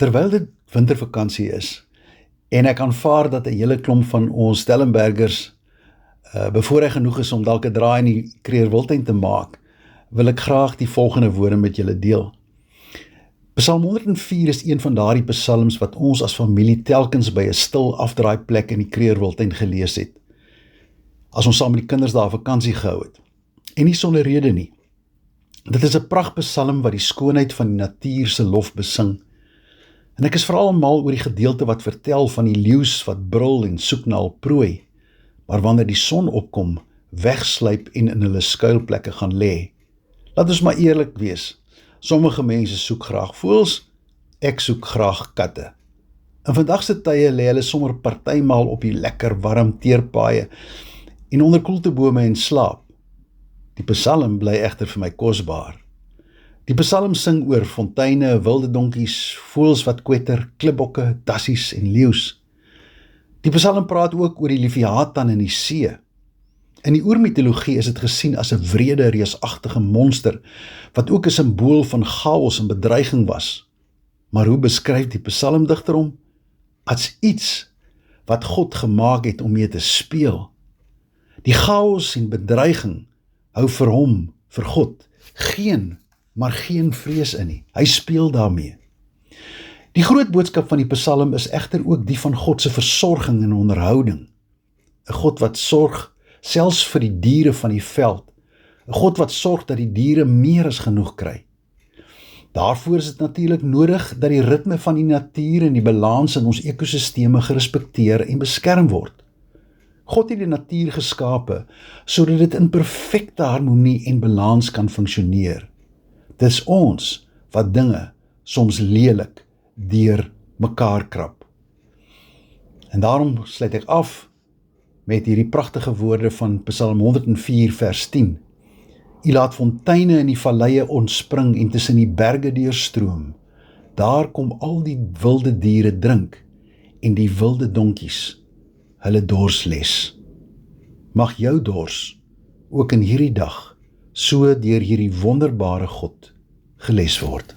Terwyl dit wintervakansie is, en ek aanvaar dat 'n hele klomp van ons Stellenbergers bevoorreg genoeg is om dalk 'n draai in die Kruger Wildtuin te maak, wil ek graag die volgende woorde met julle deel. Psalm 104 is een van daardie psalms wat ons as familie telkens by 'n stil afdraaiplek in die Kruger Wildtuin gelees het, as ons saam met die kinders daar vakansie gehou het. En nie sonder rede nie. Dit is 'n pragtpsalm wat die skoonheid van die natuur se lof besing. En ek is veral mal oor die gedeelte wat vertel van die leeu's wat brul en soek na hul prooi, maar wanneer die son opkom, wegsluip en in hulle skuilplekke gaan lê. Laat ons maar eerlik wees, sommige mense soek graag voëls, ek soek graag katte. In vandag se tye lê hulle sommer partymal op die lekker warm teerpaaie en onder koeltebome en slaap. Die psalm bly egter vir my kosbaar. Die psalm sing oor fonteine, wilde donkies, voëls wat kwetter, klipbokke, dassies en leeu's. Die psalm praat ook oor die Leviathan in die see. In die oermitologie is dit gesien as 'n wrede, reusagtige monster, wat ook 'n simbool van chaos en bedreiging was. Maar hoe beskryf die psalmdigter hom? As iets wat God gemaak het om mee te speel. Die chaos en bedreiging hou vir hom, vir God, geen vrees in nie. Hy speel daarmee. Die groot boodskap van die psalm is egter ook die van God se versorging en onderhouding. 'n God wat sorg, selfs vir die diere van die veld. 'n God wat sorg dat die diere meer as genoeg kry. Daarvoor is dit natuurlik nodig dat die ritme van die natuur en die balans in ons ekosisteme gerespekteer en beskerm word. God het die natuur geskape, sodat dit in perfekte harmonie en balans kan funksioneer. Dis ons wat dinge soms lelik deur mekaar krap. En daarom sluit ek af met hierdie pragtige woorde van Psalm 104 vers 10. U laat fonteine in die valleie ontspring en tussen die berge deurstroom. Daar kom al die wilde diere drink en die wilde donkies hulle dors les. Mag jou dors ook in hierdie dag so deur hierdie wonderbare God geles word.